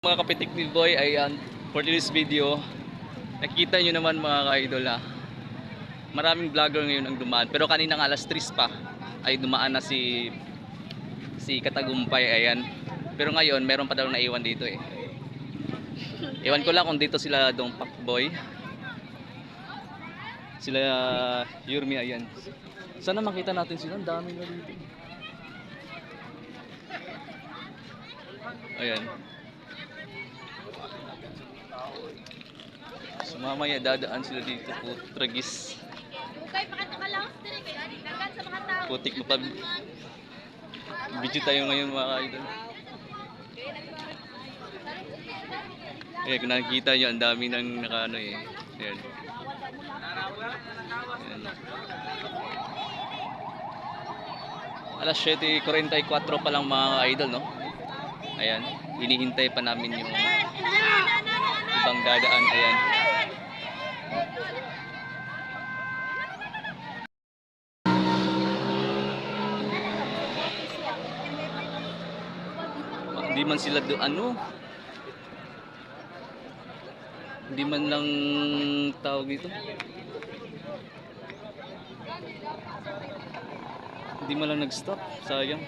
mga kapitik ni Boy? Ayan, for this video, nakita nyo naman mga ka-idol maraming vlogger ngayon ang dumaan. Pero kanina nga alas 3 pa ay dumaan na si Katagumpay. Ayan. Pero ngayon, meron pa daw naiwan dito eh. Iwan ko lang kung dito sila Dongpak Boy. Sila Yurmi, ayan. Sana makita natin sila. Ang dami na dito. Ayan. So mamaya dadaan sila dito po. Tragis. Putik mo pa. Video tayo ngayon mga ka-idol. Ayan, kung nakikita nyo, ang dami nang nakaano eh. Ayan. Ayan. Alas 7:44 pa lang mga ka-idol, no? Ayan, hinihintay pa namin yung ibang dadaan. Ayan. Hindi man sila do ano? Hindi man lang tawag dito. Hindi man lang nag-stop. Sayang.